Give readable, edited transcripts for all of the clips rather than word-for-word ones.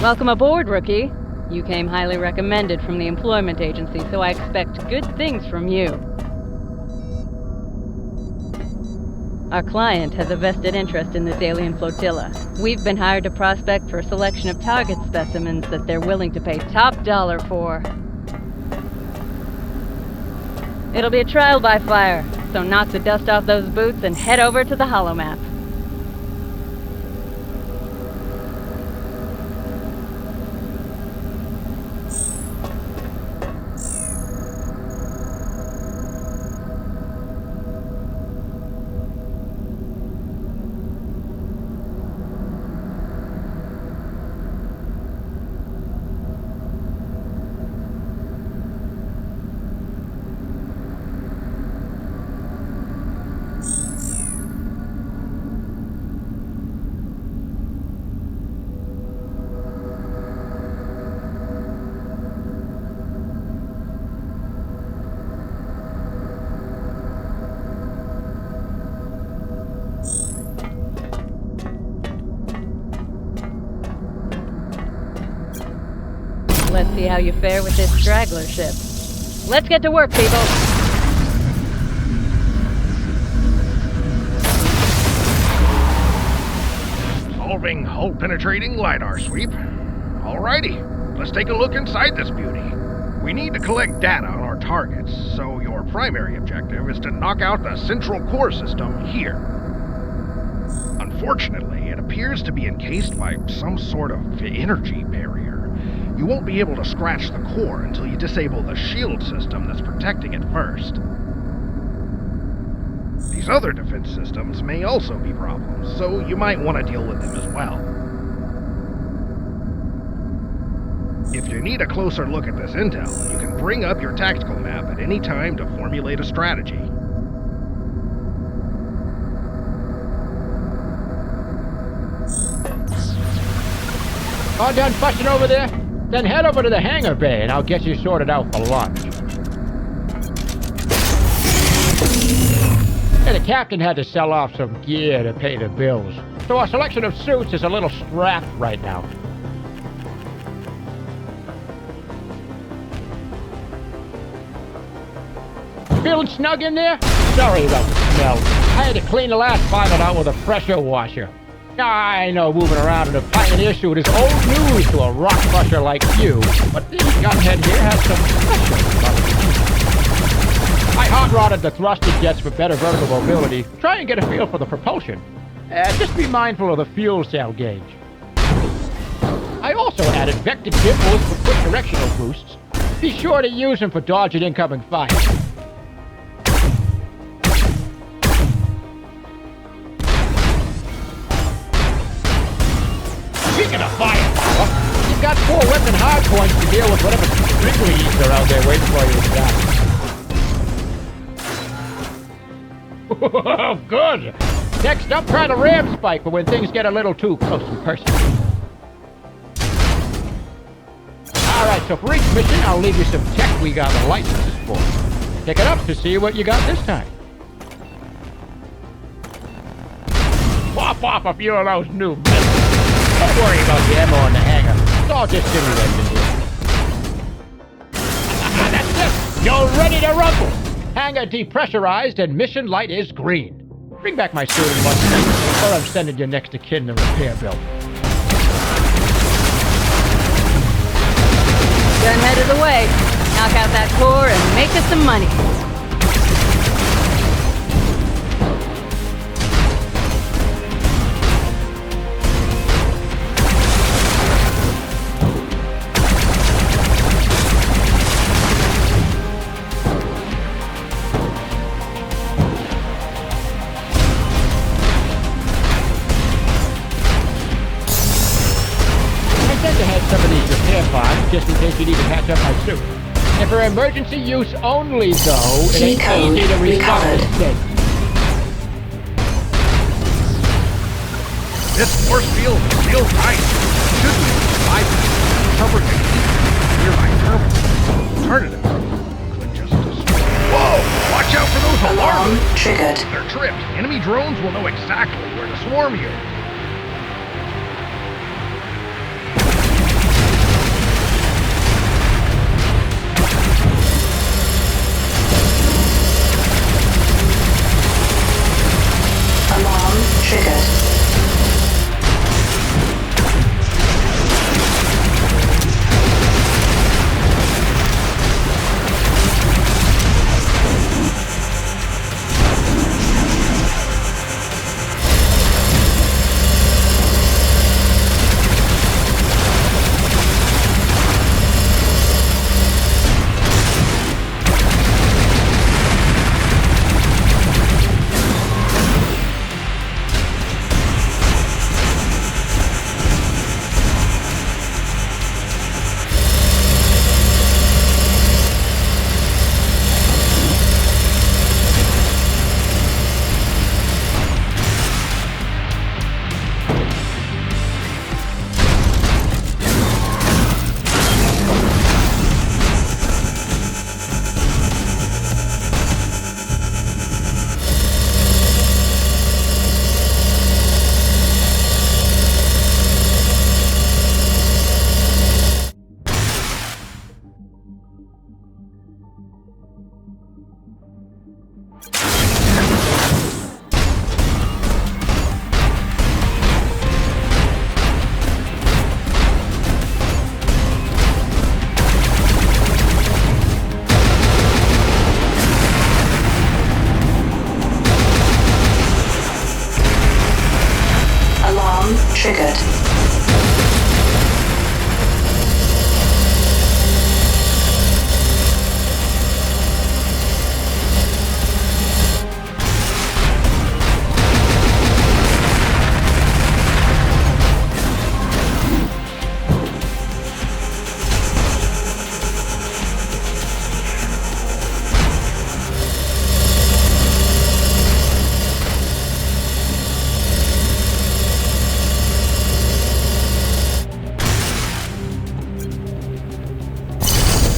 Welcome aboard, rookie. You came highly recommended from the employment agency, so I expect good things from you. Our client has a vested interest in this alien flotilla. We've been hired to prospect for a selection of target specimens that they're willing to pay top dollar for. It'll be a trial by fire, so knock the dust off those boots and head over to the holomap. Let's see how you fare with this straggler ship. Let's get to work, people! Solving hull-penetrating LiDAR sweep. Alrighty, let's take a look inside this beauty. We need to collect data on our targets, so your primary objective is to knock out the central core system here. Unfortunately, it appears to be encased by some sort of energy barrier. You won't be able to scratch the core until you disable the shield system that's protecting it first. These other defense systems may also be problems, so you might want to deal with them as well. If you need a closer look at this intel, you can bring up your tactical map at any time to formulate a strategy. All done fussing over there? Then head over to the hangar bay and I'll get you sorted out for lunch. Yeah, the captain had to sell off some gear to pay the bills, so our selection of suits is a little strapped right now. Feeling snug in there? Sorry about the smell. I had to clean the last pilot out with a pressure washer. I know moving around in a pioneer suit is old news to a rock crusher like you, but the gunhead here has some special about it. I hot-rodded the thruster jets for better vertical mobility. Try and get a feel for the propulsion. Just be mindful of the fuel cell gauge. I also added vector gimbals for quick directional boosts. Be sure to use them for dodging incoming fire. Speaking of firepower, you've got 4 weapon hardpoints to deal with whatever wriggles are out there waiting for you to die. Oh, good! Next up, try the ram spike for when things get a little too close and personal. Alright, so for each mission, I'll leave you some tech we got the licenses for. Pick it up to see what you got this time. Pop off a few of those new missiles. Don't worry about the ammo in the hangar. It's all just simulated here. That's it! You're ready to rumble! Hangar depressurized and mission light is green. Bring back my suit in 1 second, or I'm sending you next to kin the repair bill. Gunhead is away. Knock out that core and make us some money. Some of these repair parts, just in case you need to patch up my suit. And for emergency use only, though, it ain't easy to restock this thing. This force field is real tight. Should be 5 covering the heat nearby terminal. Alternative could just destroy. Whoa! Watch out for those alarms! Triggered. If they're tripped, enemy drones will know exactly where to swarm you.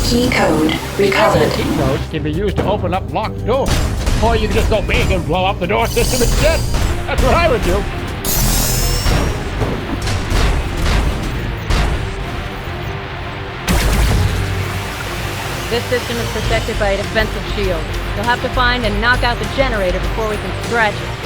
Key code recovered. Key codes can be used to open up locked doors. Or you can just go big and blow up the door system instead. That's what I would do. This system is protected by a defensive shield. You'll have to find and knock out the generator before we can scratch it.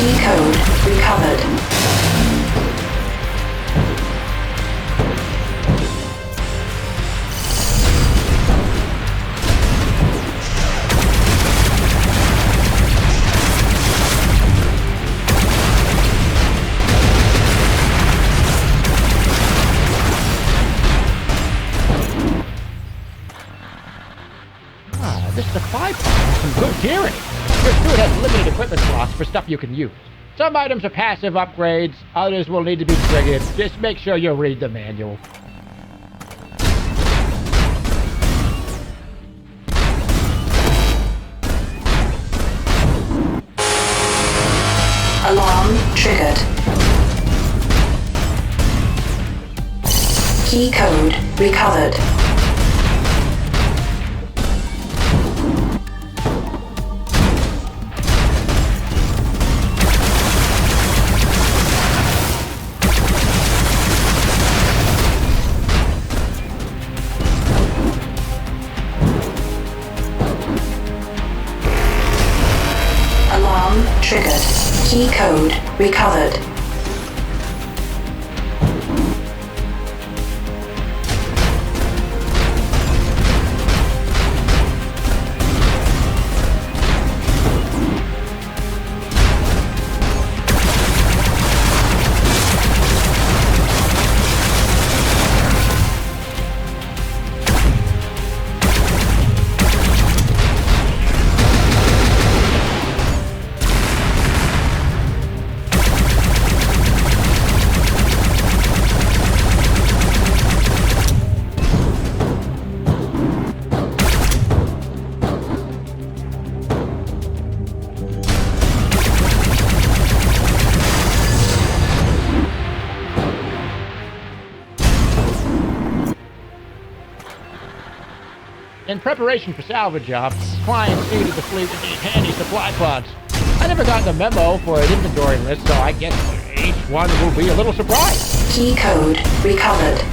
Key code recovered. This supply pod has some good gearing. Your suit has limited equipment slots for stuff you can use. Some items are passive upgrades, others will need to be triggered. Just make sure you read the manual. Alarm triggered. Key code recovered. Alarm triggered. Key code recovered. In preparation for salvage jobs, clients needed the fleet with these handy supply pods. I never got the memo for an inventory list, so I guess each one will be a little surprised. Key code recovered.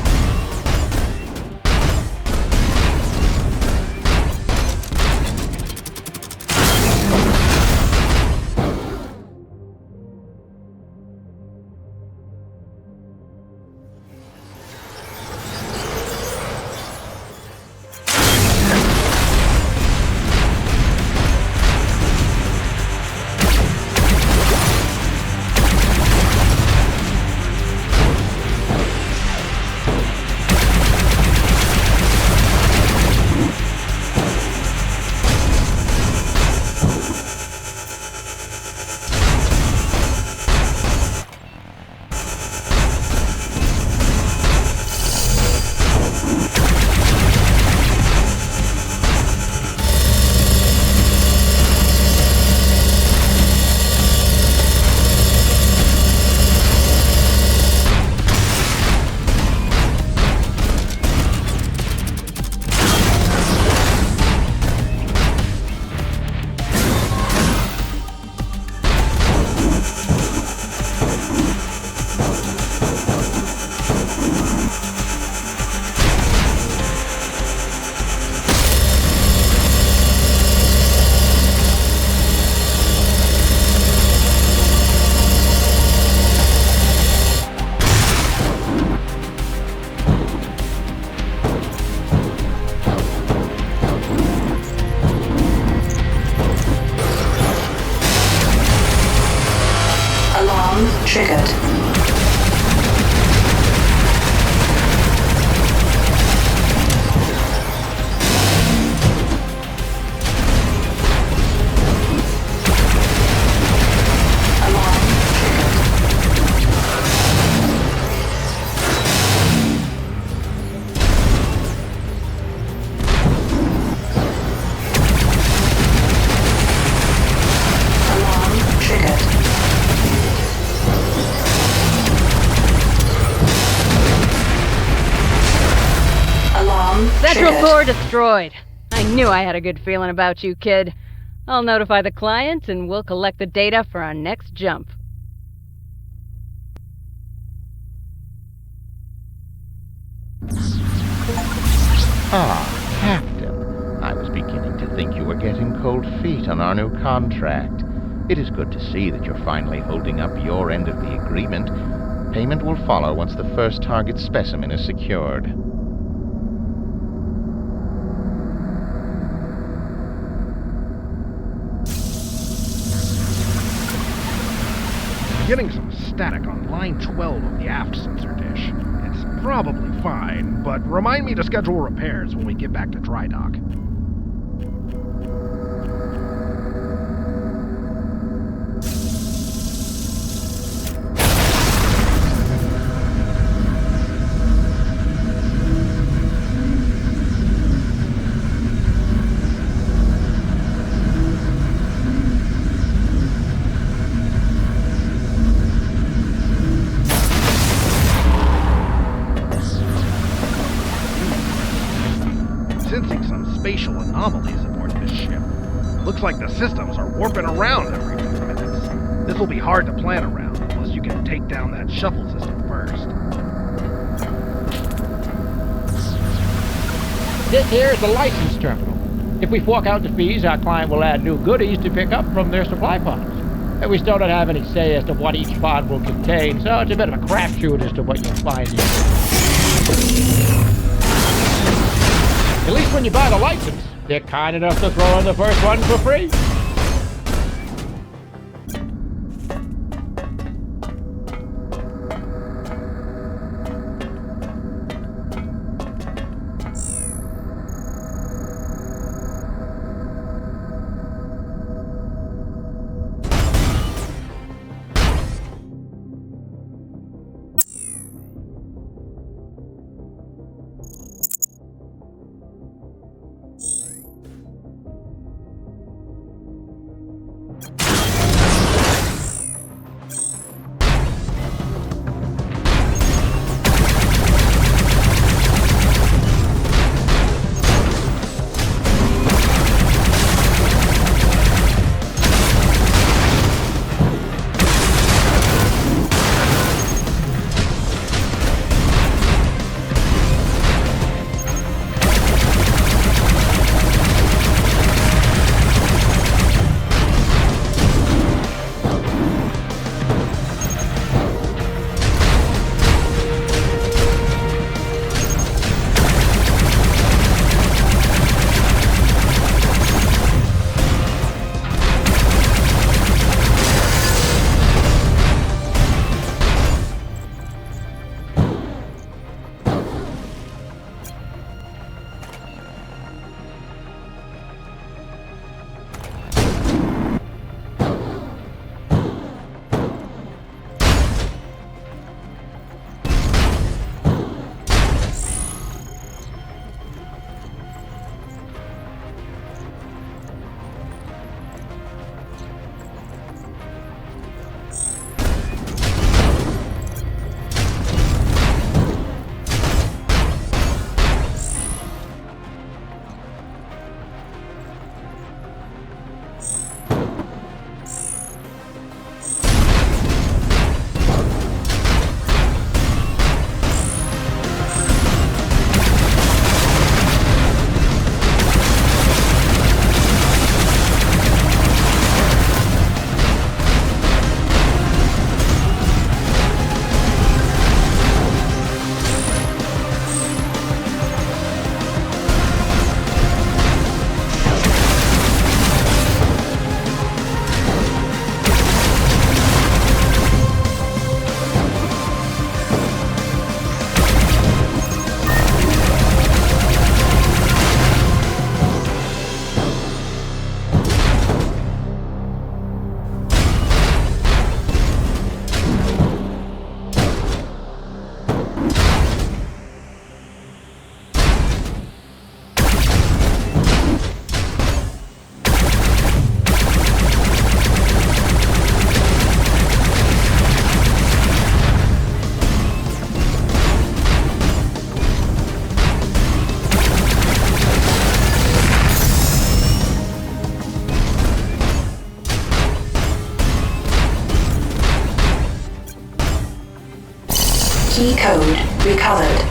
Triggered. Alarm Central triggered. core destroyed. I knew I had a good feeling about you, kid. I'll notify the client and we'll collect the data for our next jump. Ah, Captain. I was beginning to think you were getting cold feet on our new contract. It is good to see that you're finally holding up your end of the agreement. Payment will follow once the first target specimen is secured. Getting some static on line 12 of the aft sensor dish. It's probably fine, but remind me to schedule repairs when we get back to dry dock. Sensing some spatial anomalies aboard this ship. Looks like the systems are warping around every few minutes. This will be hard to plan around unless you can take down that shuffle system first. This here is the license terminal. If we fork out the fees, our client will add new goodies to pick up from their supply pods. And we still don't have any say as to what each pod will contain, so it's a bit of a crapshoot as to what you'll find here. At least when you buy the license, they're kind enough to throw in the first one for free. code recovered.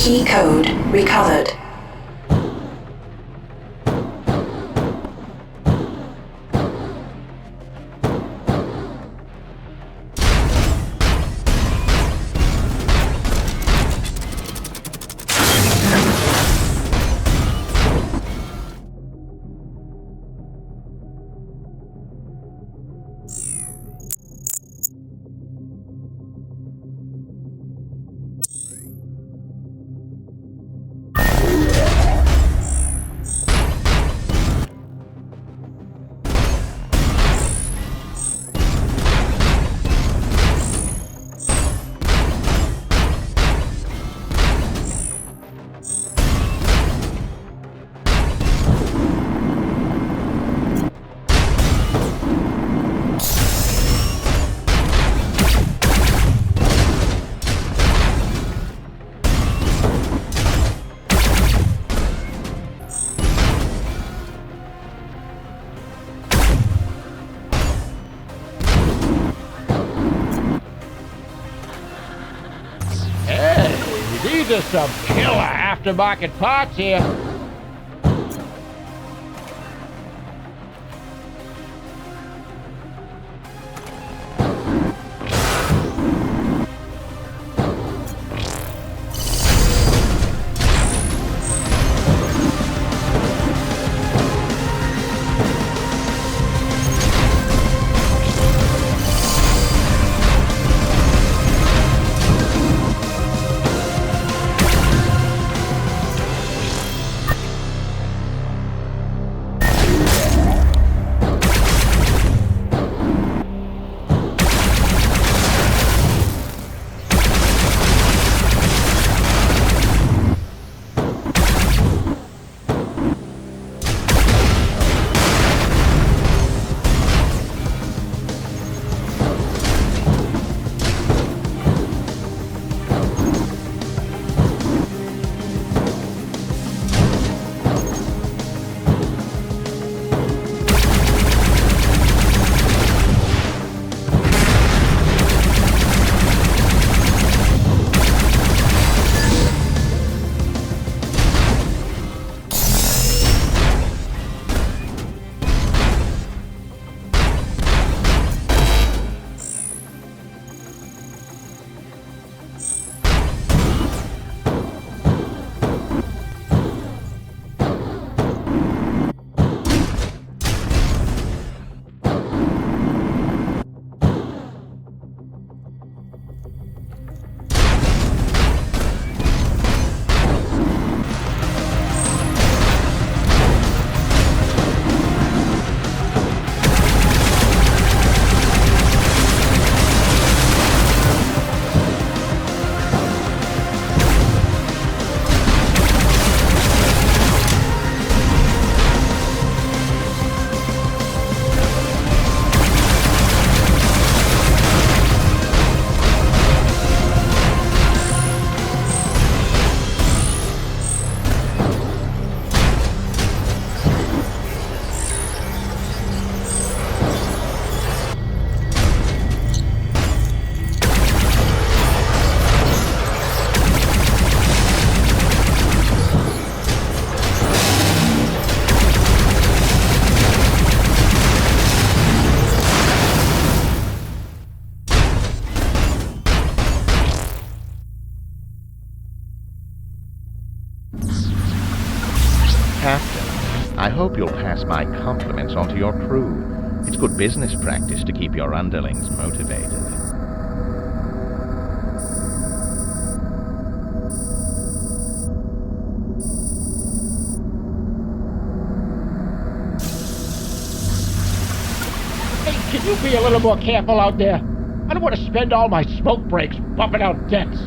Key code recovered. These are some killer aftermarket parts here. hope you'll pass my compliments on to your crew. It's good business practice to keep your underlings motivated. Hey, can you be a little more careful out there? I don't want to spend all my smoke breaks bumping out dents.